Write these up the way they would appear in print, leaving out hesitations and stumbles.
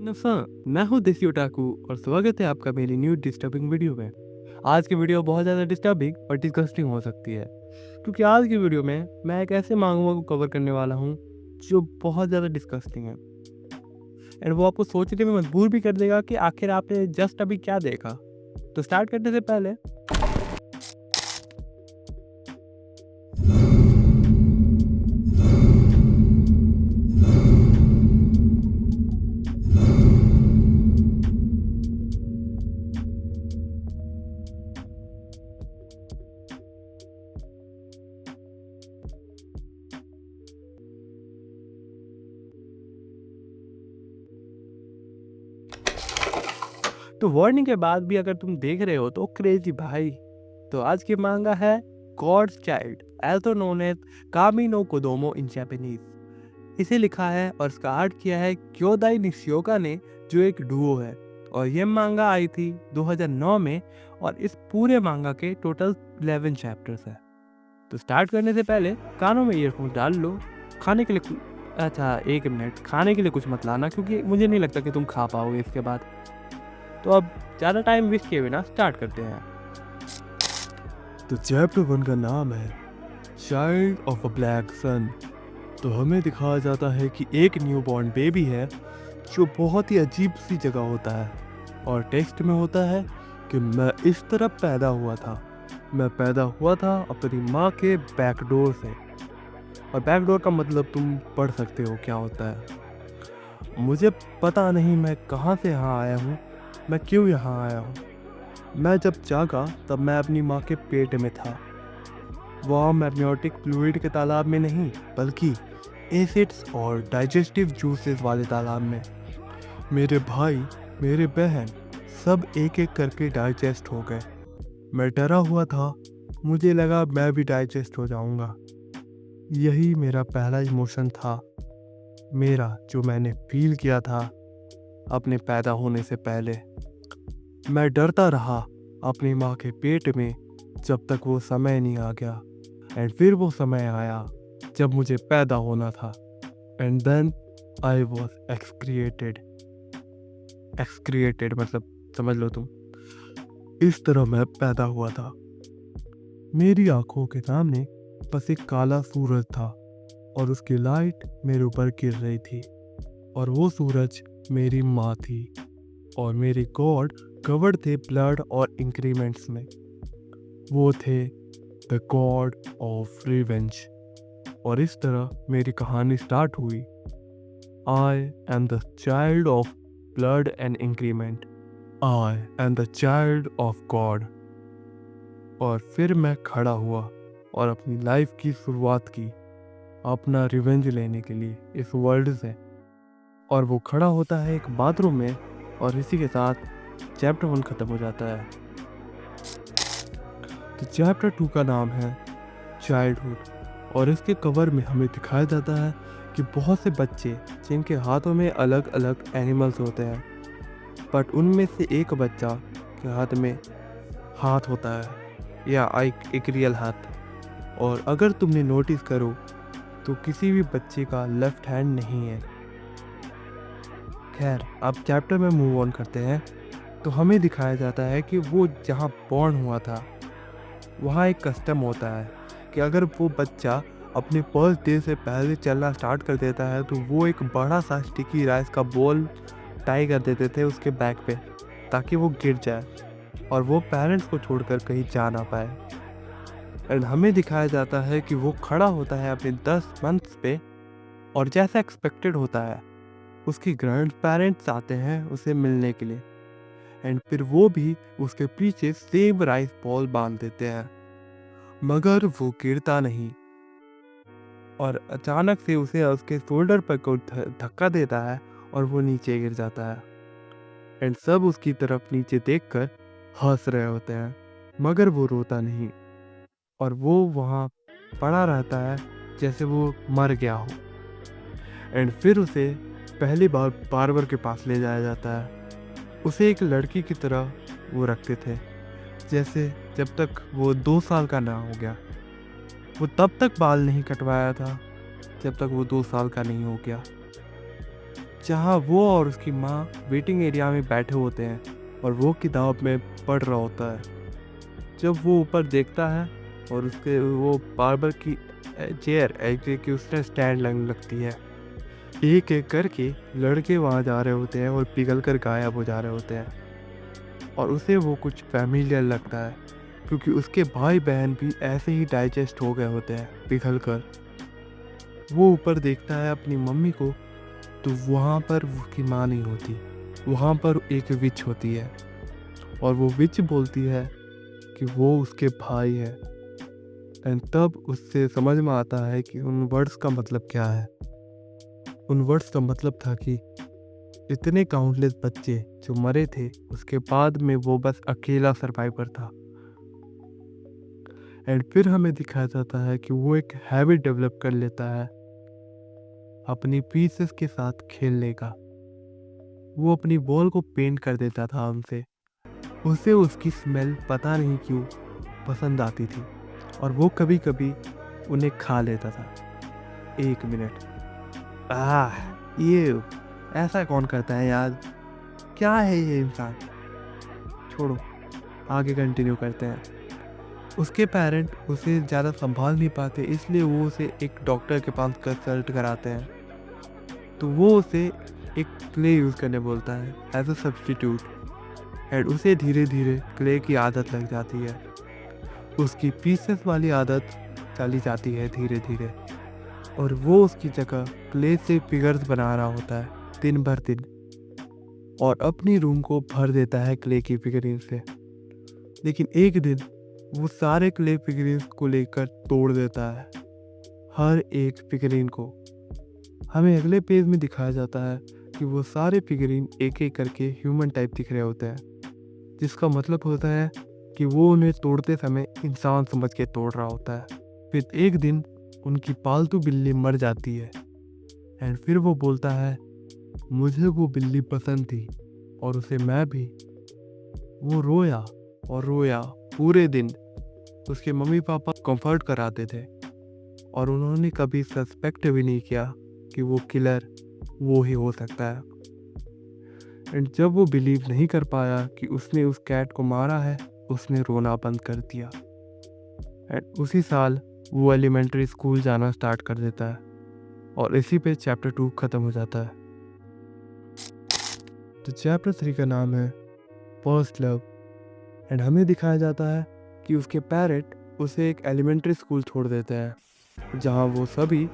मैं हूँ देसी ओटाकू और स्वागत है आपका मेरी न्यू डिस्टर्बिंग वीडियो में। आज की वीडियो बहुत ज़्यादा डिस्टर्बिंग और डिस्गस्टिंग हो सकती है, क्योंकि आज की वीडियो में मैं एक ऐसे मांगवा को कवर करने वाला हूँ जो बहुत ज़्यादा डिस्गस्टिंग है एंड वो आपको सोचने में मजबूर भी कर देगा कि आखिर आपने जस्ट अभी क्या देखा। तो स्टार्ट करने से पहले तो वार्निंग के बाद भी अगर तुम देख रहे हो तो क्रेजी भाई। तो आज की मांगा है God's child, also known as Kami no Kodomo in Japanese. इसे लिखा है और इसका आर्ट किया है क्योदाई निशिओका ने, जो एक डुओ है। और ये मांगा आई थी 2009 में और इस पूरे मांगा के टोटल 11 चैप्टर्स है। तो स्टार्ट करने से पहले कानों में ईयरफोन डाल लो। खाने के लिए अच्छा एक मिनट, खाने के लिए कुछ मत लाना क्योंकि मुझे नहीं लगता कि तुम खा पाओगे इसके बाद। तो अब ज़्यादा टाइम वेस्ट किए बिना स्टार्ट करते हैं। तो चैप्टर 1 का नाम है child of a black sun. तो हमें दिखाया जाता है कि एक न्यूबॉर्न बेबी है जो बहुत ही अजीब सी जगह होता है और टेक्स्ट में होता है कि मैं इस तरह पैदा हुआ था। मैं पैदा हुआ था अपनी माँ के बैकडोर से। और बैकडोर का मतलब तुम पढ़ सकते हो क्या होता है। मुझे पता नहीं मैं कहाँ से यहाँ आया हूँ, मैं क्यों यहाँ आया हूँ। मैं जब जागा तब मैं अपनी माँ के पेट में था। वहाँ मैग्नेटिक फ्लूइड के तालाब में नहीं, बल्कि एसिड्स और डाइजेस्टिव जूसेस वाले तालाब में। मेरे भाई, मेरे बहन सब एक एक करके डाइजेस्ट हो गए। मैं डरा हुआ था, मुझे लगा मैं भी डाइजेस्ट हो जाऊंगा। यही मेरा पहला इमोशन था, मेरा जो मैंने फील किया था अपने पैदा होने से पहले। मैं डरता रहा अपनी माँ के पेट में जब तक वो समय नहीं आ गया। एंड फिर वो समय आया जब मुझे पैदा होना था। And then I was excreted. Excreted मतलब समझ लो तुम। इस तरह मैं पैदा हुआ था। मेरी आंखों के सामने बस एक काला सूरज था और उसकी लाइट मेरे ऊपर गिर रही थी। और वो सूरज मेरी माँ थी और मेरे गॉड कवर्ड थे ब्लड और इंक्रीमेंट्स में। वो थे द गॉड ऑफ रिवेंज। और इस तरह मेरी कहानी स्टार्ट हुई। I am the child of blood and increment. I am the child of God. और फिर मैं खड़ा हुआ और अपनी लाइफ की शुरुआत की, अपना रिवेंज लेने के लिए इस वर्ल्ड से। और वो खड़ा होता है एक बाथरूम में और इसी के साथ चैप्टर 1 ख़त्म हो जाता है। तो चैप्टर 2 का नाम है चाइल्डहुड और इसके कवर में हमें दिखाया जाता है कि बहुत से बच्चे जिनके हाथों में अलग अलग एनिमल्स होते हैं, बट उनमें से एक बच्चा के हाथ में हाथ होता है या एक रियल हाथ। और अगर तुमने नोटिस करो तो किसी भी बच्चे का लेफ्ट हैंड नहीं है। खैर, अब चैप्टर में मूव ऑन करते हैं। तो हमें दिखाया जाता है कि वो जहाँ बॉर्न हुआ था वहाँ एक कस्टम होता है कि अगर वो बच्चा अपने फर्स्ट डे से पहले चलना स्टार्ट कर देता है तो वो एक बड़ा सा स्टिकी राइस का बॉल टाई कर देते थे उसके बैक पे ताकि वो गिर जाए और वो पेरेंट्स को छोड़कर कहीं जा ना पाए। एंड हमें दिखाया जाता है कि वो खड़ा होता है अपने 10 मंथ्स पे और जैसा एक्सपेक्टेड होता है उसके ग्रैंड पेरेंट्स आते हैं उसे मिलने के लिए। एंड फिर वो भी उसके पीछे सेम राइस बॉल बांध देते हैं, मगर वो गिरता नहीं और अचानक से उसे उसके शोल्डर पर कोई धक्का देता है और वो नीचे गिर जाता है। एंड सब उसकी तरफ नीचे देखकर हंस रहे होते हैं, मगर वो रोता नहीं और वो वहाँ पड़ा रहता है जैसे वो मर गया हो। एंड फिर उसे पहली बार बार्बर के पास ले जाया जाता है। उसे एक लड़की की तरह वो रखते थे, जैसे जब तक वो 2 साल का ना हो गया। वो तब तक बाल नहीं कटवाया था जब तक वो 2 साल का नहीं हो गया। जहाँ वो और उसकी माँ वेटिंग एरिया में बैठे होते हैं और वो किताब में पढ़ रहा होता है। जब वो ऊपर देखता है और उसके वो बार्बर की चेयर की उसने स्टैंड लगने लगती है। एक एक करके लड़के वहाँ जा रहे होते हैं और पिघल कर गायब हो जा रहे होते हैं और उसे वो कुछ फैमिलियर लगता है क्योंकि उसके भाई बहन भी ऐसे ही डाइजेस्ट हो गए होते हैं पिघल कर। वो ऊपर देखता है अपनी मम्मी को, तो वहाँ पर उसकी माँ नहीं होती, वहाँ पर एक विच होती है और वो विच बोलती है कि वो उसके भाई है। एंड तब उससे समझ में आता है कि उन वर्ड्स का मतलब क्या है। उन वर्ड्स का मतलब था कि इतने काउंटलेस बच्चे जो मरे थे, उसके बाद में वो बस अकेला सर्वाइवर था। एंड फिर हमें दिखाया जाता है कि वो एक हैबिट डेवलप कर लेता है अपनी पीसेस के साथ खेलने का। वो अपनी बॉल को पेंट कर देता था उनसे। उसे उसकी स्मेल पता नहीं क्यों पसंद आती थी और वो कभी कभी उन्हें खा लेता था। एक मिनट, ये ऐसा कौन करता है यार? क्या है ये इंसान? छोड़ो, आगे कंटिन्यू करते हैं। उसके पेरेंट उसे ज़्यादा संभाल नहीं पाते, इसलिए वो उसे एक डॉक्टर के पास कंसल्ट कराते हैं। तो वो उसे एक क्ले यूज़ करने बोलता है एज अ सब्स्टिट्यूट। एंड उसे धीरे धीरे क्ले की आदत लग जाती है। उसकी पीसेस वाली आदत चली जाती है धीरे धीरे और वो उसकी जगह क्ले से फिगर्स बना रहा होता है दिन भर दिन और अपनी रूम को भर देता है क्ले की फिगरिन से। लेकिन एक दिन वो सारे क्ले फिगरिन्स को लेकर तोड़ देता है, हर एक फिगरिन को। हमें अगले पेज में दिखाया जाता है कि वो सारे फिगरिन एक एक करके ह्यूमन टाइप दिख रहे होते हैं, जिसका मतलब होता है कि वो उन्हें तोड़ते समय इंसान समझ के तोड़ रहा होता है। फिर एक दिन उनकी पालतू बिल्ली मर जाती है एंड फिर वो बोलता है मुझे वो बिल्ली पसंद थी और उसे मैं भी। वो रोया और रोया पूरे दिन। उसके मम्मी पापा कंफर्ट कराते थे और उन्होंने कभी सस्पेक्ट भी नहीं किया कि वो किलर वो ही हो सकता है। एंड जब वो बिलीव नहीं कर पाया कि उसने उस कैट को मारा है, उसने रोना बंद कर दिया। एंड उसी साल वो एलिमेंट्री स्कूल जाना स्टार्ट कर देता है और इसी पे चैप्टर 2 ख़त्म हो जाता है। तो चैप्टर 3 का नाम है फर्स्ट लव। एंड हमें दिखाया जाता है कि उसके पेरेंट उसे एक एलिमेंट्री स्कूल छोड़ देते हैं जहाँ वो सभी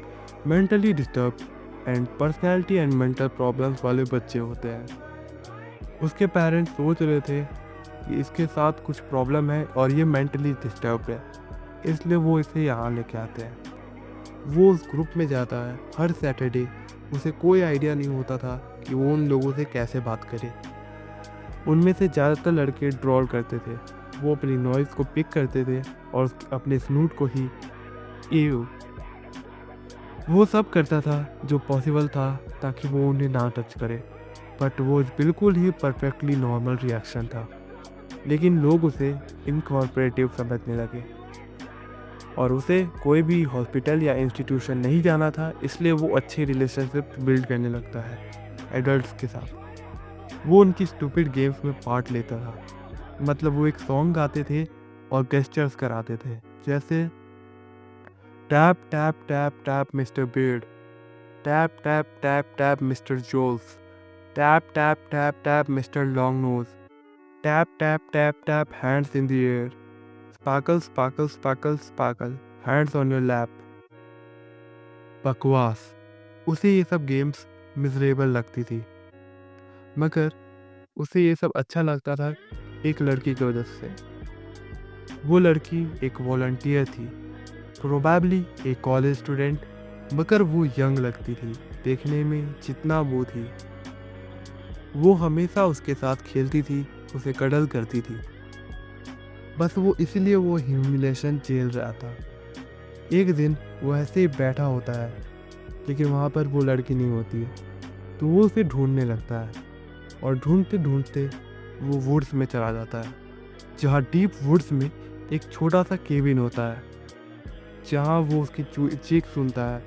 mentally disturb and personality and mental problems वाले बच्चे होते हैं। उसके पेरेंट्स सोच रहे थे कि इसके साथ कुछ प्रॉब्लम है और ये मेंटली डिस्टर्ब है, इसलिए वो इसे यहाँ लेके आते हैं। वो उस ग्रुप में जाता है हर सैटरडे। उसे कोई आइडिया नहीं होता था कि वो उन लोगों से कैसे बात करे। उनमें से ज़्यादातर लड़के ड्रॉल करते थे, वो अपनी नॉइज़ को पिक करते थे और अपने स्नूट को ही एव वो सब करता था जो पॉसिबल था ताकि वो उन्हें ना टच करे। बट वो बिल्कुल ही परफेक्टली नॉर्मल रिएक्शन था। लेकिन लोग उसे इनकॉर्पोरेटिव समझने लगे और उसे कोई भी हॉस्पिटल या इंस्टीट्यूशन नहीं जाना था, इसलिए वो अच्छे रिलेशनशिप बिल्ड करने लगता है एडल्ट्स के साथ। वो उनकी स्टूपिड गेम्स में पार्ट लेता था, मतलब वो एक सॉन्ग गाते थे और गेस्चर्स कराते थे, जैसे tap tap tap tap mister beard, tap tap tap tap mister जोल्स, tap tap tap tap mister long nose, tap tap tap tap hands in the air, sparkle sparkle sparkle sparkle hands on your lap. बकवास। उसे ये सब games miserable लगती थी, मगर उसे ये सब अच्छा लगता था एक लड़की की वजह से। वो लड़की एक वॉलंटियर थी, प्रोबेबली एक कॉलेज स्टूडेंट, मगर वो यंग लगती थी देखने में जितना वो थी। वो हमेशा उसके साथ खेलती थी, उसे कडल करती थी, बस वो इसलिए वो ह्यूमिलेशन झेल रहा था। एक दिन वो ऐसे ही बैठा होता है, लेकिन वहाँ पर वो लड़की नहीं होती है, तो वो उसे ढूंढने लगता है और ढूंढते ढूंढते वो वुड्स में चला जाता है, जहाँ डीप वुड्स में एक छोटा सा केबिन होता है, जहाँ वो उसकी चीख सुनता है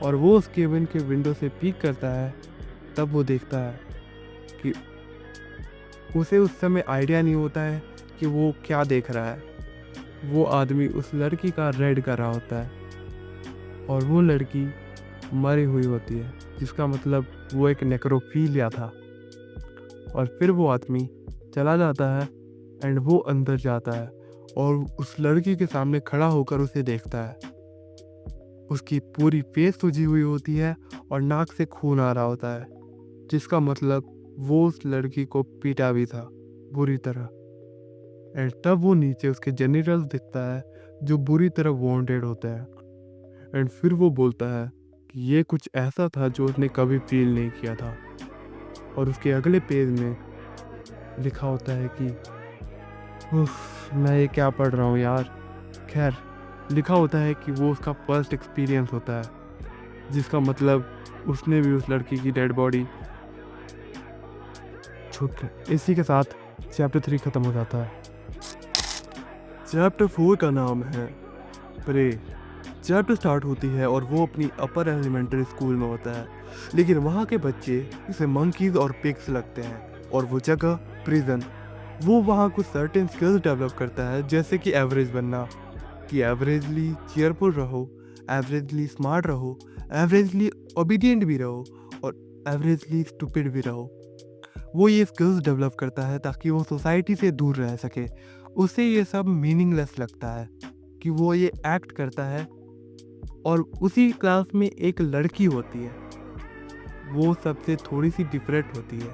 और वो उस केबिन के विंडो से पीक करता है तब वो देखता है कि उसे उस समय आइडिया नहीं होता है कि वो क्या देख रहा है। वो आदमी उस लड़की का रेड कर रहा होता है और वो लड़की मरी हुई होती है, जिसका मतलब वो एक नेक्रोफिलिया था। और फिर वो आदमी चला जाता है एंड वो अंदर जाता है और उस लड़की के सामने खड़ा होकर उसे देखता है। उसकी पूरी फेस सूजी हुई होती है और नाक से खून आ रहा होता है, जिसका मतलब वो उस लड़की को पीटा भी था बुरी तरह। एंड तब वो नीचे उसके जेनिटल्स दिखता है जो बुरी तरह वॉन्डेड होते हैं। एंड फिर वो बोलता है कि ये कुछ ऐसा था जो उसने कभी फील नहीं किया था। और उसके अगले पेज में लिखा होता है कि उफ, मैं ये क्या पढ़ रहा हूँ यार। खैर, लिखा होता है कि वो उसका फर्स्ट एक्सपीरियंस होता है, जिसका मतलब उसने भी उस लड़की की डेड बॉडी छुप। इसी के साथ चैप्टर 3 खत्म हो जाता है। चैप्टर 4 का नाम है प्रे। चैप्टर स्टार्ट होती है और वो अपनी अपर एलिमेंट्री स्कूल में होता है, लेकिन वहाँ के बच्चे इसे मंकीज और पिग्स लगते हैं और वो जगह प्रिजन। वो वहाँ कुछ सर्टेन स्किल्स डेवलप करता है, जैसे कि एवरेज बनना, कि एवरेजली चीयरफुल रहो, एवरेजली स्मार्ट रहो, एवरेजली ओबीडियंट भी रहो और एवरेजली स्टूपिड भी रहो। वो ये स्किल्स डेवलप करता है ताकि वो सोसाइटी से दूर रह सके। उसे ये सब मीनिंगलेस लगता है कि वो ये एक्ट करता है। और उसी क्लास में एक लड़की होती है, वो सबसे थोड़ी सी डिफरेंट होती है,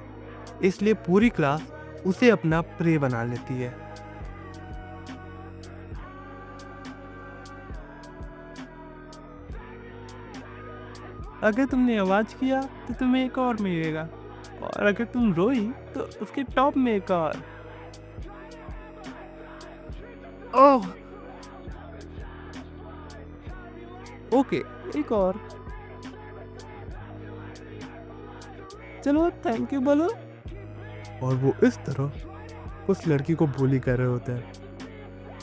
इसलिए पूरी क्लास उसे अपना प्रे बना लेती है। अगर तुमने आवाज किया तो तुम्हें एक और मिलेगा, और अगर तुम रोई तो उसके टॉप में एक और। ओह, ओके, एक और। चलो थैंक यू बोलो। और वो इस तरह उस लड़की को bully कर रहे होते हैं।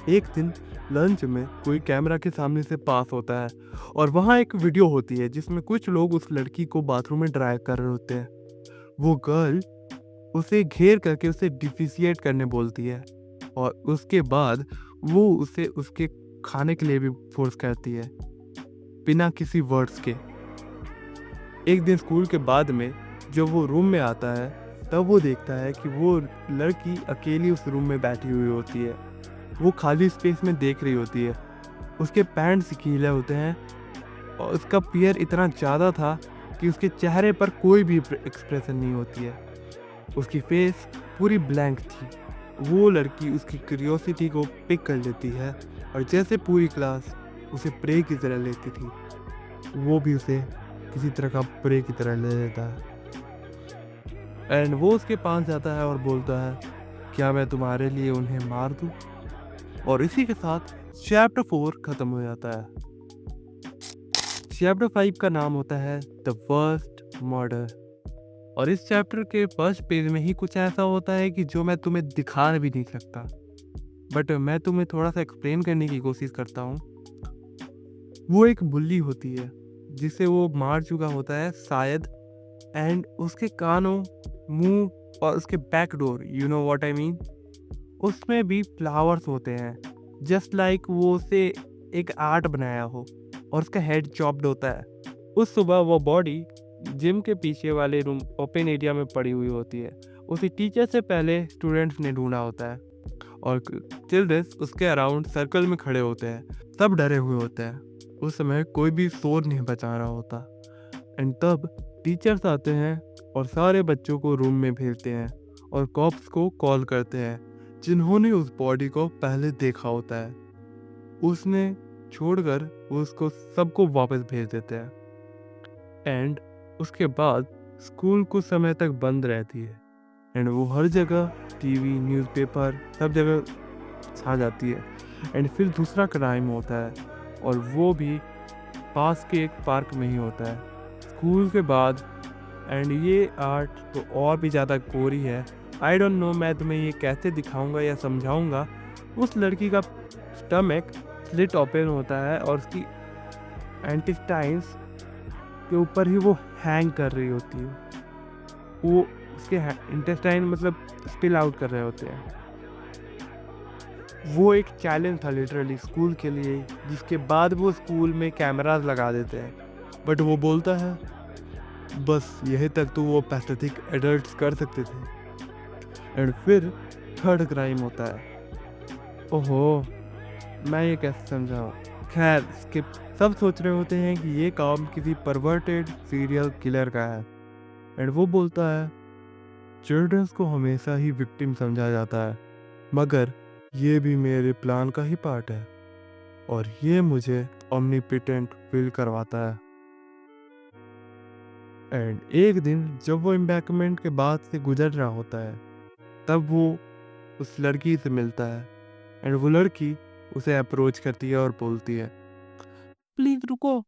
एक दिन लंच में कोई कैमरा के सामने से पास होता है और वहाँ एक वीडियो होती है जिसमें कुछ लोग उस लड़की को बाथरूम में ड्राइव कर रहे होते हैं। वो गर्ल उसे घेर करके उसे डिफिशिएट करने बोलती है और उसके बाद वो उसे उसके खाने के लिए भी फोर्स करती है, बिना किसी वर्ड्स के। एक दिन स्कूल के बाद में जब वो रूम में आता है, तब वो देखता है कि वो लड़की अकेली उस रूम में बैठी हुई होती है। वो खाली स्पेस में देख रही होती है। उसके पैंट्स गीले होते हैं और उसका फियर इतना ज़्यादा था कि उसके चेहरे पर कोई भी एक्सप्रेशन नहीं होती है। उसकी फेस पूरी ब्लैंक थी। वो लड़की उसकी क्यूरियोसिटी को पिक कर लेती है और जैसे पूरी क्लास उसे प्रे की तरह लेती थी, वो भी उसे किसी तरह का प्रे की तरह ले लेता है। एंड वो उसके पास जाता है और बोलता है, क्या मैं तुम्हारे लिए उन्हें मार दूं? और इसी के साथ चैप्टर 4 खत्म हो जाता है। चैप्टर 5 का नाम होता है द वर्स्ट मर्डर। और इस चैप्टर के फर्स्ट पेज में ही कुछ ऐसा होता है कि जो मैं तुम्हें दिखा भी नहीं सकता, बट मैं तुम्हें थोड़ा सा एक्सप्लेन करने की कोशिश करता हूँ। वो एक बुल्ली होती है जिसे वो मार चुका होता है शायद, एंड उसके कानों, मुंह और उसके back door, you know what I mean, उसमें भी फ्लावर्स होते हैं, जस्ट लाइक वो उसे एक आर्ट बनाया हो। और उसका हेड चॉप्ड होता है। उस सुबह वो बॉडी जिम के पीछे वाले रूम ओपन एरिया में पड़ी हुई होती है। उसी टीचर से पहले स्टूडेंट्स ने ढूंढा होता है और चिल्ड्रंस उसके अराउंड सर्कल में खड़े होते हैं, सब डरे हुए होते हैं। उस समय कोई भी शोर नहीं बचा रहा होता। एंड तब टीचर्स आते हैं और सारे बच्चों को रूम में भेजते हैं और कॉप्स को कॉल करते हैं, जिन्होंने उस बॉडी को पहले देखा होता है। उसने छोड़कर उसको सबको वापस भेज देते हैं। एंड उसके बाद स्कूल कुछ समय तक बंद रहती है एंड वो हर जगह टीवी, न्यूज़पेपर सब जगह छा जाती है। एंड फिर दूसरा क्राइम होता है और वो भी पास के एक पार्क में ही होता है स्कूल के बाद। एंड ये आर्ट तो और भी ज़्यादा गोरी है। आई डोंट नो मैं तुम्हें ये कैसे दिखाऊंगा या समझाऊंगा। उस लड़की का स्टमक स्लिट ओपन होता है और उसकी इंटेस्टाइन्स के ऊपर ही वो हैंग कर रही होती है। वो उसके इंटेस्टाइन मतलब स्पिल आउट कर रहे होते हैं। वो एक चैलेंज था लिटरली स्कूल के लिए, जिसके बाद वो स्कूल में कैमरास लगा देते हैं। बट वो बोलता है बस यही तक तो वो पैथेटिक एडल्ट्स कर सकते थे। एंड फिर थर्ड क्राइम होता है। ओहो, मैं ये कैसे समझाऊं? खैर स्किप। सब सोच रहे होते हैं कि ये काम किसी परवर्टेड सीरियल किलर का है। एंड वो बोलता है चिल्ड्रंस को हमेशा ही विक्टिम समझा जाता है, मगर ये भी मेरे प्लान का ही पार्ट है और ये मुझे ओमनीपोटेंट फील करवाता है। एंड एक दिन जब वो एम्बैंकमेंट के बाद से गुजर रहा होता है, तब वो उस लड़की से मिलता है। एंड वो लड़की उसे अप्रोच करती है और बोलती है प्लीज रुको।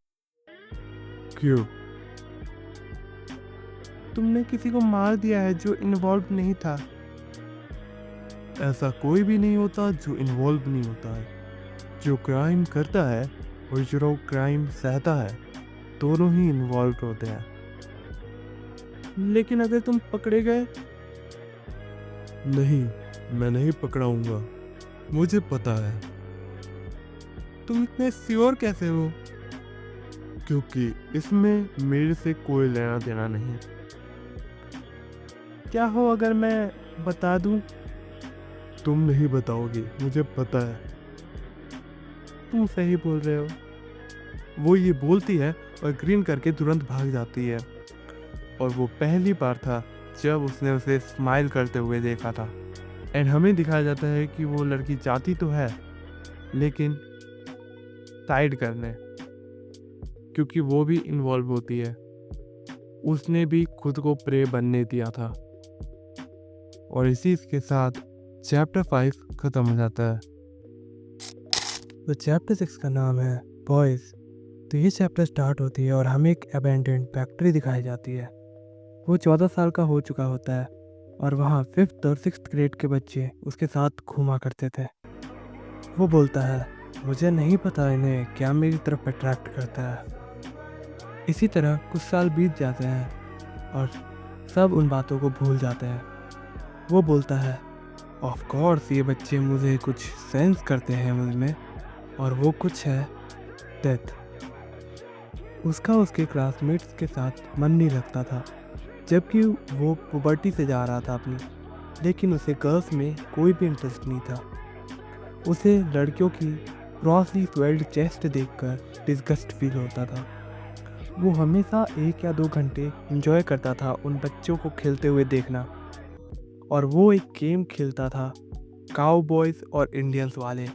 क्यों? तुमने किसी को मार दिया है जो इन्वॉल्व नहीं था। ऐसा कोई भी नहीं होता जो इन्वॉल्व नहीं होता है। जो क्राइम करता है और जो क्राइम सहता है, दोनों ही इन्वॉल्व होते हैं। लेकिन अगर तुम पकड़े गए? नहीं, मैं नहीं पकड़ाऊंगा, मुझे पता है। तुम इतने श्योर कैसे हो? क्योंकि इसमें मेरे से कोई लेना देना नहीं। क्या हो अगर मैं बता दूं? तुम नहीं बताओगे, मुझे पता है। तुम सही बोल रहे हो। वो ये बोलती है और ग्रीन करके तुरंत भाग जाती है। और वो पहली बार था जब उसने उसे स्माइल करते हुए देखा था। एंड हमें दिखाया जाता है कि वो लड़की चाहती तो है, लेकिन साइड करने, क्योंकि वो भी इन्वॉल्व होती है। उसने भी खुद को प्रे बनने दिया था। और इसी के साथ चैप्टर 5 खत्म हो जाता है। तो चैप्टर 6 का नाम है बॉयज़। तो ये चैप्टर स्टार्ट होती है और हमें एक अबैंडन्ड फैक्ट्री दिखाई जाती है। वो 14 साल का हो चुका होता है और वहाँ 5th और 6th ग्रेड के बच्चे उसके साथ घूमा करते थे। वो बोलता है मुझे नहीं पता इन्हें क्या मेरी तरफ अट्रैक्ट करता है। इसी तरह कुछ साल बीत जाते हैं और सब उन बातों को भूल जाते हैं। वो बोलता है ऑफ कोर्स ये बच्चे मुझे कुछ सेंस करते हैं मुझ में, और वो कुछ है डेथ। उसका उसके क्लासमेट्स के साथ मन नहीं लगता था, जबकि वो पुबर्टी से जा रहा था अपनी, लेकिन उसे गर्ल्स में कोई भी इंटरेस्ट नहीं था। उसे लड़कियों की क्रॉसली स्वेल्ड चेस्ट देखकर डिस्गस्ट फील होता था। वो हमेशा 1 या 2 घंटे एंजॉय करता था उन बच्चों को खेलते हुए देखना। और वो एक गेम खेलता था काउबॉयज़ और इंडियंस वाले,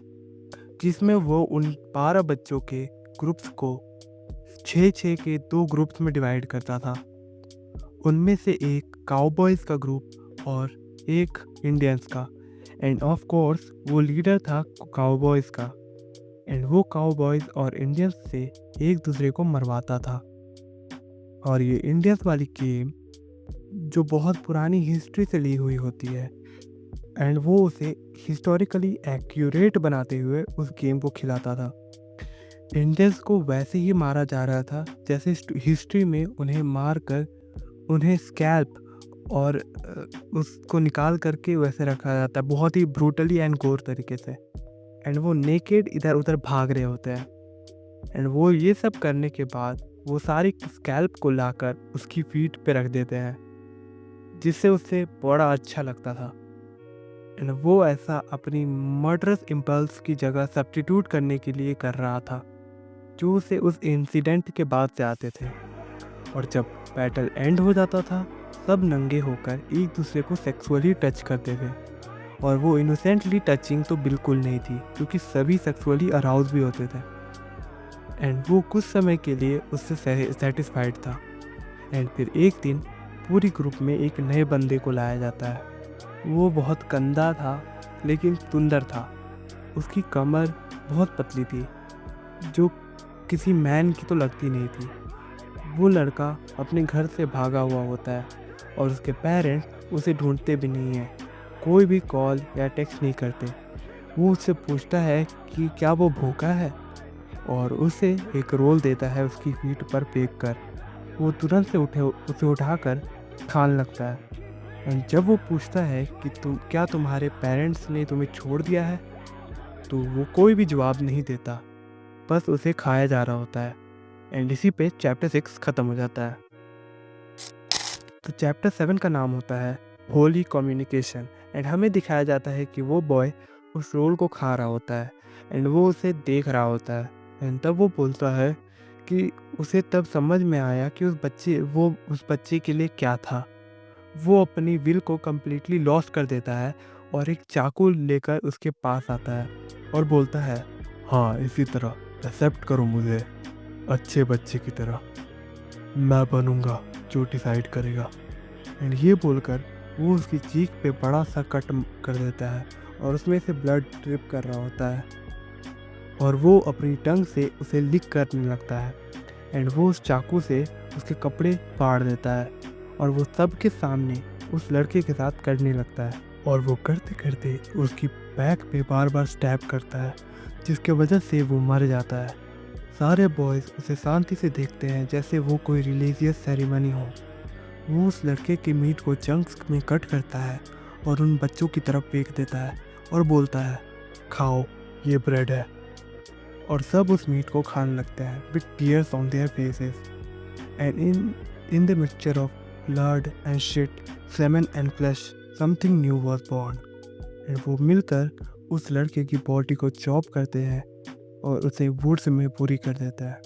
जिसमें वो उन 12 बच्चों के ग्रुप्स को 6-6 के 2 ग्रुप्स में डिवाइड करता था। उनमें से एक काउबॉयज़ का ग्रुप और एक इंडियंस का। एंड ऑफ कोर्स वो लीडर था काउबॉयज़ का। एंड वो काउबॉयज़ और इंडियंस से एक दूसरे को मरवाता था। और ये इंडियंस वाली गेम जो बहुत पुरानी हिस्ट्री से ली हुई होती है, एंड वो उसे हिस्टोरिकली एक्यूरेट बनाते हुए उस गेम को खिलाता था। इंडियंस को वैसे ही मारा जा रहा था जैसे हिस्ट्री में उन्हें मार कर उन्हें स्कैल्प और उसको निकाल करके वैसे रखा जाता है, बहुत ही ब्रूटली एंड गोर तरीके से। एंड वो नेकेड इधर उधर भाग रहे होते हैं। एंड वो ये सब करने के बाद वो सारी स्कैल्प को लाकर उसकी फीट पे रख देते हैं, जिससे उसे बड़ा अच्छा लगता था। एंड वो ऐसा अपनी मर्डरस इम्पल्स की जगह सब्स्टिट्यूट करने के लिए कर रहा था, जो उसे उस इंसिडेंट के बाद से आते थे। और जब बैटल एंड हो जाता था, सब नंगे होकर एक दूसरे को सेक्सुअली टच करते थे। और वो इनोसेंटली टचिंग तो बिल्कुल नहीं थी, क्योंकि सभी सेक्सुअली अराउज भी होते थे। एंड वो कुछ समय के लिए उससे सेटिस्फाइड था। एंड फिर एक दिन पूरी ग्रुप में एक नए बंदे को लाया जाता है। वो बहुत गंदा था लेकिन सुंदर था। उसकी कमर बहुत पतली थी, जो किसी मैन की तो लगती नहीं थी। वो लड़का अपने घर से भागा हुआ होता है और उसके पेरेंट्स उसे ढूंढते भी नहीं हैं, कोई भी कॉल या टेक्स्ट नहीं करते। वो उससे पूछता है कि क्या वो भूखा है, और उसे एक रोल देता है उसकी पीठ पर फेंक कर। वो तुरंत से उसे उठाकर खाने लगता है। एंड जब वो पूछता है कि तुम्हारे पेरेंट्स ने तुम्हें छोड़ दिया है, तो वो कोई भी जवाब नहीं देता, बस उसे खाया जा रहा होता है। एंड इसी पे चैप्टर 6 ख़त्म हो जाता है। तो चैप्टर 7 का नाम होता है होली कम्युनिकेशन। एंड हमें दिखाया जाता है कि वो बॉय उस रोल को खा रहा होता है एंड वो उसे देख रहा होता है। एंड तब वो बोलता है कि उसे तब समझ में आया कि उस बच्चे के लिए क्या था। वो अपनी विल को कम्प्लीटली लॉस्ट कर देता है और एक चाकू लेकर उसके पास आता है और बोलता है, हाँ इसी तरह एक्सेप्ट करो मुझे, अच्छे बच्चे की तरह मैं बनूंगा जो डिसाइड करेगा। एंड ये बोलकर वो उसकी चीख पे बड़ा सा कट कर देता है और उसमें से ब्लड ड्रिप कर रहा होता है और वो अपनी टंग से उसे लिक करने लगता है। एंड वो उस चाकू से उसके कपड़े फाड़ देता है और वो सबके सामने उस लड़के के साथ करने लगता है और वो करते करते उसकी बैक पे बार बार स्टैब करता है, जिसके वजह से वो मर जाता है। सारे बॉयज़ उसे शांति से देखते हैं जैसे वो कोई रिलीजियस सेरेमनी हो। वो उस लड़के के मीट को चंक्स में कट करता है और उन बच्चों की तरफ फेंक देता है और बोलता है, खाओ ये ब्रेड है। और सब उस मीट को खाने लगते हैं with tears on their faces. And in the mixture of blood and shit, semen and flash, something knew was born. And वो मिलकर उस लड़के की बॉडी को चॉप करते हैं और उसे वुड्स में पूरी कर देता है।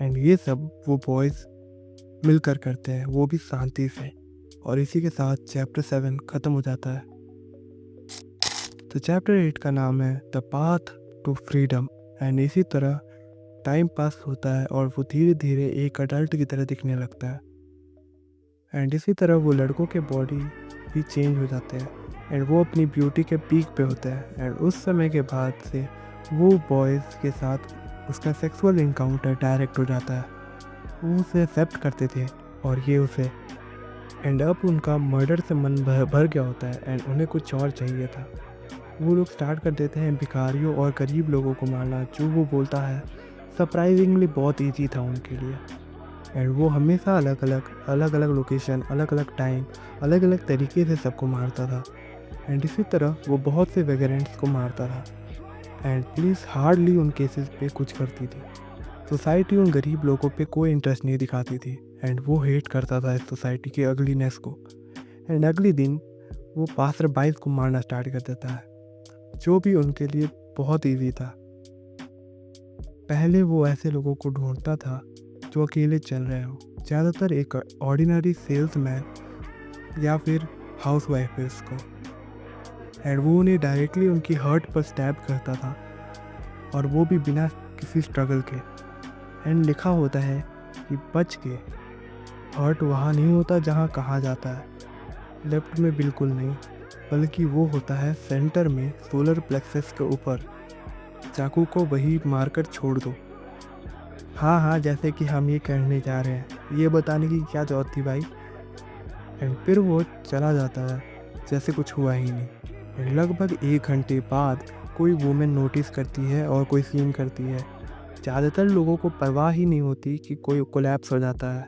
एंड ये सब वो बॉयज़ मिलकर करते हैं, वो भी शांति से। और इसी के साथ चैप्टर 7 ख़त्म हो जाता है। तो चैप्टर 8 का नाम है the path to freedom. And इसी तरह टाइम पास होता है और वो धीरे धीरे एक अडल्ट की तरह दिखने लगता है। एंड इसी तरह वो लड़कों के बॉडी भी चेंज हो जाते हैं एंड वो अपनी ब्यूटी के पीक पे होते हैं। एंड उस समय के बाद से वो बॉयज़ के साथ उसका सेक्सुअल इनकाउंटर डायरेक्ट हो जाता है। वो उसे एक्सेप्ट करते थे और ये उसे। एंड अब उनका मर्डर से मन भर गया होता है एंड उन्हें कुछ और चाहिए था। वो लोग स्टार्ट कर देते हैं भिखारियों और गरीब लोगों को मारना, जो वो बोलता है सरप्राइजिंगली बहुत ईजी था उनके लिए। एंड वो हमेशा अलग अलग लोकेशन, अलग अलग टाइम, अलग अलग तरीके से सबको मारता था। एंड इसी तरह वो बहुत से वेगरेंट्स को मारता था एंड पुलिस हार्डली उन केसेस पे कुछ करती थी। सोसाइटी उन गरीब लोगों पे कोई इंटरेस्ट नहीं दिखाती थी एंड वो हेट करता था इस सोसाइटी के अगलीनेस को। एंड अगले दिन वो पासर बाइज को मारना स्टार्ट कर देता है, जो भी उनके लिए बहुत ईजी था। पहले वो ऐसे लोगों को ढूंढता था जो अकेले चल रहे हो, ज़्यादातर एक ऑर्डिनरी सेल्समैन या फिर हाउसवाइफ है उसको। एंड वो उन्हें डायरेक्टली उनकी हर्ट पर स्टैब करता था और वो भी बिना किसी स्ट्रगल के। एंड लिखा होता है कि बच के, हर्ट वहाँ नहीं होता जहाँ कहा जाता है, लेफ्ट में बिल्कुल नहीं, बल्कि वो होता है सेंटर में सोलर प्लेक्सस के ऊपर। चाकू को वही मारकर छोड़ दो। हाँ हाँ, जैसे कि हम ये करने जा रहे हैं, ये बताने की क्या जरूरत थी भाई। एंड फिर वो चला जाता है जैसे कुछ हुआ ही नहीं। एंड लगभग 1 घंटे बाद कोई वुमेन नोटिस करती है और कोई सीन करती है। ज़्यादातर लोगों को परवाह ही नहीं होती कि कोई कोलैप्स हो जाता है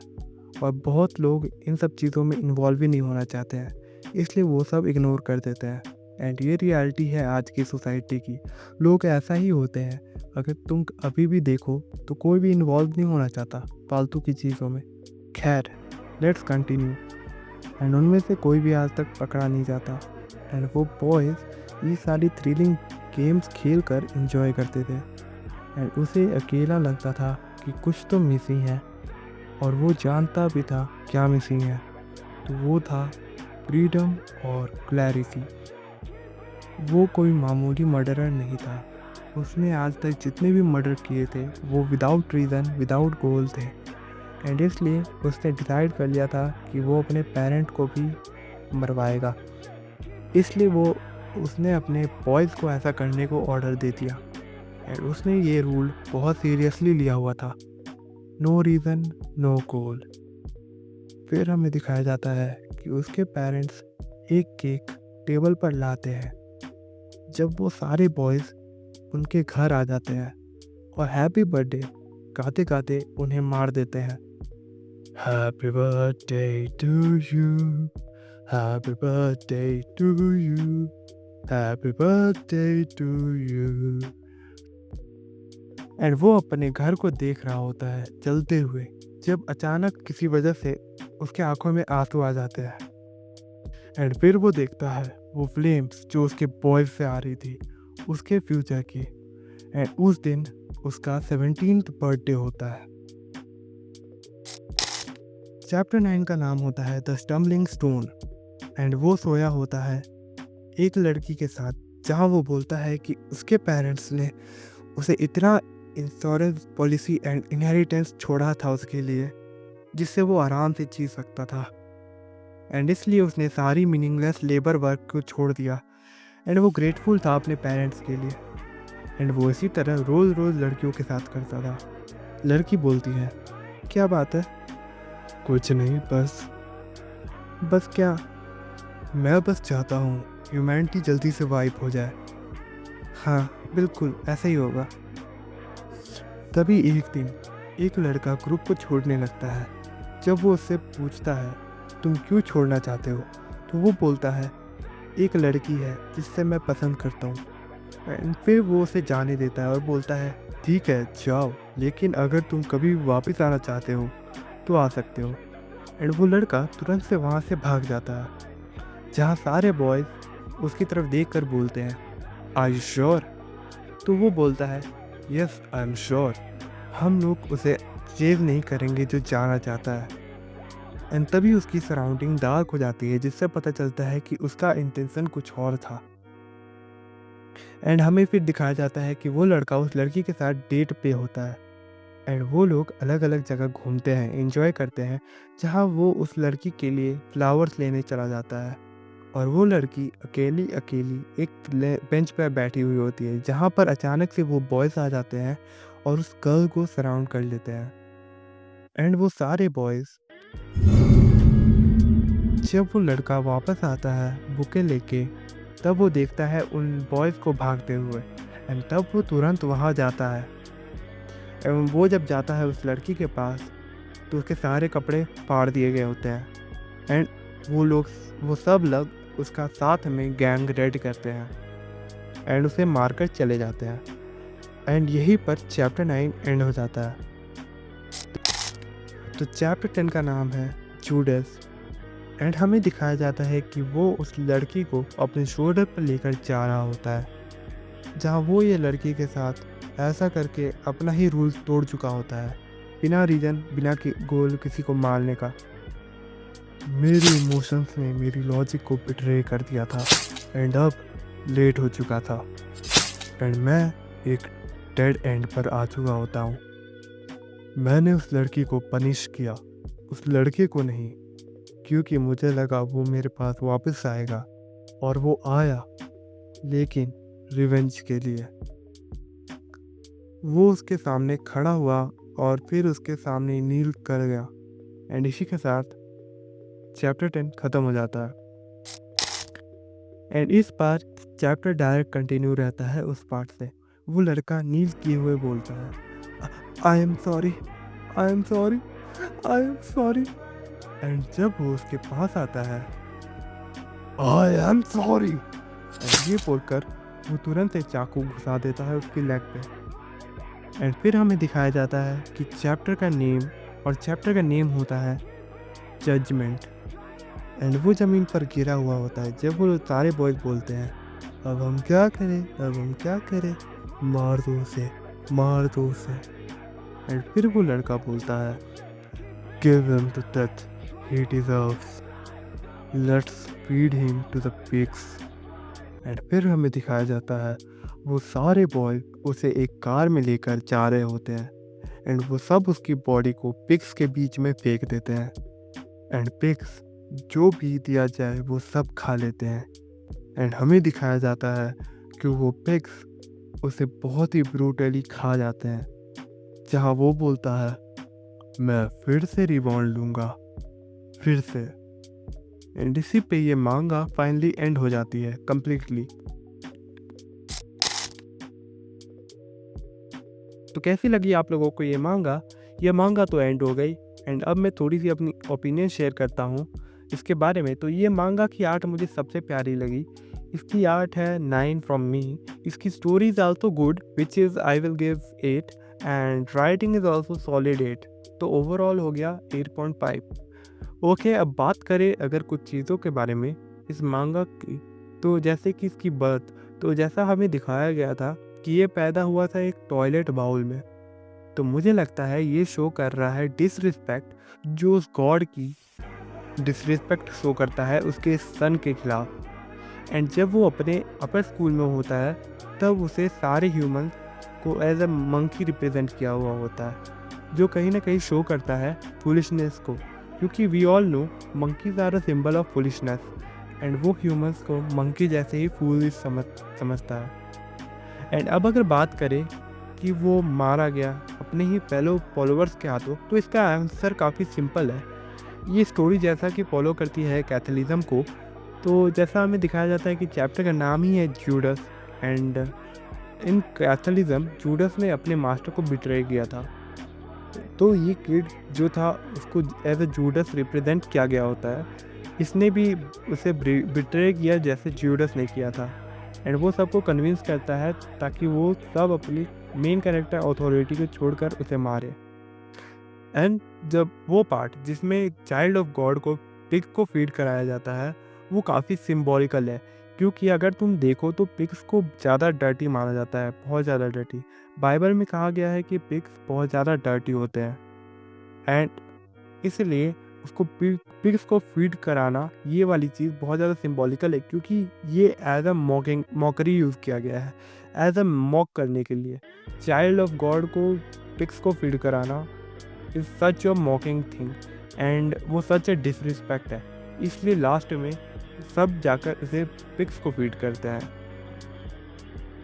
और बहुत लोग इन सब चीज़ों में इन्वॉल्व भी नहीं होना चाहते हैं, इसलिए वो सब इग्नोर कर देते हैं। एंड ये रियलिटी है आज की सोसाइटी की। लोग ऐसा ही होते हैं, अगर तुम अभी भी देखो तो कोई भी इन्वॉल्व नहीं होना चाहता फालतू की चीज़ों में। खैर, लेट्स कंटिन्यू। एंड उनमें से कोई भी आज तक पकड़ा नहीं जाता। एंड वो बॉयज़ ये सारी थ्रिलिंग गेम्स खेल कर इंजॉय करते थे। एंड उसे अकेला लगता था कि कुछ तो मिसिंग है, और वो जानता भी था क्या मिसिंग है। तो वो था फ्रीडम और क्लैरिटी। वो कोई मामूली मर्डरर नहीं था। उसने आज तक जितने भी मर्डर किए थे वो विदाउट रीज़न, विदाउट गोल थे। एंड इसलिए उसने डिसाइड कर लिया था कि वो अपने पेरेंट को भी मरवाएगा। इसलिए उसने अपने बॉयज़ को ऐसा करने को ऑर्डर दे दिया। एंड उसने ये रूल बहुत सीरियसली लिया हुआ था, नो रीज़न नो गोल। फिर हमें दिखाया जाता है कि उसके पेरेंट्स एक केक टेबल पर लाते हैं। जब वो सारे बॉयज़ उनके घर आ जाते हैं और हैप्पी बर्थडे गाते गाते उन्हें मार देते हैं। Happy birthday to you. Happy birthday to you. Happy birthday to you. And वो अपने घर को देख रहा होता है जलते हुए, जब अचानक किसी वजह से उसके आंखों में आंसू आ जाते हैं। एंड फिर वो देखता है वो फ्लेम्स जो उसके बॉयज से आ रही थी, उसके फ्यूचर की। एंड उस दिन उसका 17th बर्थडे होता है। चैप्टर 9 का नाम होता है द स्टम्बलिंग स्टोन। एंड वो सोया होता है एक लड़की के साथ, जहाँ वो बोलता है कि उसके पेरेंट्स ने उसे इतना इंश्योरेंस पॉलिसी एंड इनहेरिटेंस छोड़ा था उसके लिए, जिससे वो आराम से जी सकता था। एंड इसलिए उसने सारी मीनिंगलेस लेबर वर्क को छोड़ दिया। एंड वो ग्रेटफुल था अपने पेरेंट्स के लिए। एंड वो इसी तरह रोज़ रोज़ लड़कियों के साथ करता था। लड़की बोलती है, क्या बात है? कुछ नहीं, बस क्या? मैं बस चाहता हूँ ह्यूमैनिटी जल्दी से वाइप हो जाए। हाँ, बिल्कुल ऐसा ही होगा। तभी एक दिन एक लड़का ग्रुप को छोड़ने लगता है। जब वो उससे पूछता है, तुम क्यों छोड़ना चाहते हो? तो वो बोलता है, एक लड़की है जिससे मैं पसंद करता हूँ। एंड फिर वो उसे जाने देता है और बोलता है, ठीक है जाओ, लेकिन अगर तुम कभी वापस आना चाहते हो तो आ सकते हो। एंड वो लड़का तुरंत से वहाँ से भाग जाता है, जहाँ सारे बॉयज़ उसकी तरफ देख कर बोलते हैं, आर यू श्योर? तो वो बोलता है, यस आई एम श्योर। हम लोग उसे चेज़ नहीं करेंगे जो जाना चाहता है। एंड तभी उसकी सराउंडिंग डार्क हो जाती है, जिससे पता चलता है कि उसका इंटेंशन कुछ और था। एंड हमें फिर दिखाया जाता है कि वो लड़का उस लड़की के साथ डेट पे होता है। एंड वो लोग अलग अलग जगह घूमते हैं, एंजॉय करते हैं, जहाँ वो उस लड़की के लिए फ्लावर्स लेने चला जाता है। और वो लड़की अकेली अकेली एक बेंच पर बैठी हुई होती है, जहाँ पर अचानक से वो बॉयज़ आ जाते हैं और उस गर्ल को सराउंड कर लेते हैं। एंड वो सारे बॉयज़, जब वो लड़का वापस आता है बुके लेके, तब वो देखता है उन बॉयज़ को भागते हुए। एंड तब वो तुरंत वहाँ जाता है। एवं वो जब जाता है उस लड़की के पास, तो उसके सारे कपड़े फाड़ दिए गए होते हैं। एंड वो सब लोग उसका साथ में गैंग रेड करते हैं एंड उसे मारकर चले जाते हैं। एंड यहीं पर चैप्टर 9 एंड हो जाता है। तो चैप्टर 10 का नाम है जूडस। एंड हमें दिखाया जाता है कि वो उस लड़की को अपने शोल्डर पर लेकर जा रहा होता है, जहाँ वो ये लड़की के साथ ऐसा करके अपना ही रूल तोड़ चुका होता है, बिना रीज़न, बिना गोल किसी को मारने का। मेरी इमोशंस ने मेरी लॉजिक को बिट्रे कर दिया था एंड अब लेट हो चुका था। एंड मैं एक डेड एंड पर आ चुका होता हूँ। मैंने उस लड़की को पनिश किया, उस लड़के को नहीं, क्योंकि मुझे लगा वो मेरे पास वापस आएगा। और वो आया, लेकिन रिवेंज के लिए। वो उसके सामने खड़ा हुआ और फिर उसके सामने नील कर गया। एंड इसी के साथ चैप्टर 10 ख़त्म हो जाता है। एंड इस बार चैप्टर डायरेक्ट कंटिन्यू रहता है उस पार्ट से। वो लड़का नील किए हुए बोलता है, I am sorry, I am sorry, I am sorry. And जब वो उसके पास आता है, आई एम सॉरी, एंड ये बोलकर वो तुरंत एक चाकू घुसा देता है उसकी लेग पे। एंड फिर हमें दिखाया जाता है कि चैप्टर का नेम होता है जजमेंट। एंड वो ज़मीन पर गिरा हुआ होता है, जब वो सारे बॉयज बोलते हैं, अब हम क्या करें, अब हम क्या करें, मार दो उसे, मार दो उसे। एंड फिर वो लड़का बोलता है, give him the death he deserves, let's feed him to the pigs. And फिर हमें दिखाया जाता है वो सारे बॉय उसे एक कार में लेकर जा रहे होते हैं। एंड वो सब उसकी बॉडी को पिग्स के बीच में फेंक देते हैं। एंड पिग्स जो भी दिया जाए वो सब खा लेते हैं। एंड हमें दिखाया जाता है कि वो पिग्स उसे बहुत ही ब्रूटली खा जाते हैं, जहाँ वो बोलता है, मैं फिर से रिबॉन्ड लूँगा, फिर से। एंड इसी पे ये मांगा फाइनली एंड हो जाती है कम्प्लीटली। तो कैसी लगी आप लोगों को ये मांगा? ये मांगा तो एंड हो गई, एंड अब मैं थोड़ी सी अपनी ओपिनियन शेयर करता हूँ इसके बारे में। तो ये मांगा की आर्ट मुझे सबसे प्यारी लगी। इसकी आर्ट है 9 फ्रॉम मी। इसकी story is also good which is I will give 8 and writing is also solid 8। तो ओवरऑल हो गया 8.5। ओके, अब बात करें अगर कुछ चीज़ों के बारे में इस मांगा की, तो जैसे कि इसकी बर्थ, तो जैसा हमें दिखाया गया था कि ये पैदा हुआ था एक टॉयलेट बाउल में। तो मुझे लगता है ये शो कर रहा है डिसरिस्पेक्ट, जो उस गॉड की डिसरिस्पेक्ट शो करता है उसके सन के खिलाफ। एंड जब वो अपने अपर स्कूल में होता है तब उसे सारे ह्यूमन को एज अ मंकी रिप्रेजेंट किया हुआ होता है, जो कहीं ना कहीं शो करता है फुलिशनेस को, क्योंकि we all know monkeys are a symbol of foolishness and वो ह्यूमंस को मंकी जैसे ही फूलिश समझता है। एंड अब अगर बात करें कि वो मारा गया अपने ही फेलो फॉलोअर्स के हाथों, तो इसका आंसर काफ़ी सिंपल है। ये स्टोरी जैसा कि फॉलो करती है कैथलिज्म को, तो जैसा हमें दिखाया जाता है कि चैप्टर का नाम ही है Judas. And in Catholicism Judas ने अपने मास्टर को बिट्रे किया था। तो ये किड जो था उसको एज अ जूडस रिप्रेजेंट किया गया होता है। इसने भी उसे बिट्रे किया जैसे जूडस ने किया था। एंड वो सबको कन्विंस करता है ताकि वो सब अपनी मेन कैरेक्टर अथॉरिटी को छोड़कर उसे मारे। एंड जब वो पार्ट जिसमें चाइल्ड ऑफ गॉड को पिग को फीड कराया जाता है, वो काफ़ी सिंबॉलिकल है, क्योंकि अगर तुम देखो तो पिग्स को ज़्यादा डर्टी माना जाता है, बहुत ज़्यादा डर्टी। बाइबल में कहा गया है कि पिग्स बहुत ज़्यादा डर्टी होते हैं। एंड इसलिए उसको पिग्स को फीड कराना, ये वाली चीज़ बहुत ज़्यादा सिंबॉलिकल है, क्योंकि ये एज अ मॉकरी यूज़ किया गया है, एज अ मॉक करने के लिए। चाइल्ड ऑफ गॉड को पिग्स को फीड कराना is such a मॉकिंग thing and वो सच अ डिसरिस्पेक्ट है। इसलिए लास्ट में सब जाकर इसे पिग्स को फीड करते हैं।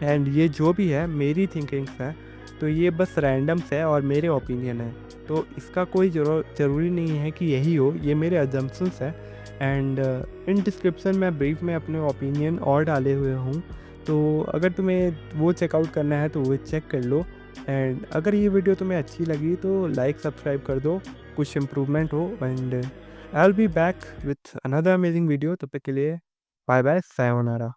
एंड ये जो भी है मेरी थिंकिंग्स है, तो ये बस रैंडम्स है और मेरे ओपिनियन है, तो इसका कोई ज़रूरी नहीं है कि यही हो, ये मेरे अजम्पशंस है। एंड इन डिस्क्रिप्शन में ब्रीफ में अपने ओपिनियन और डाले हुए हूँ, तो अगर तुम्हें वो चेकआउट करना है तो वो चेक कर लो। एंड अगर ये वीडियो तुम्हें अच्छी लगी तो लाइक सब्सक्राइब कर दो, कुछ इम्प्रूवमेंट हो। And I will be back with another amazing video. तब तक के लिए बाय बाय, सायोनारा।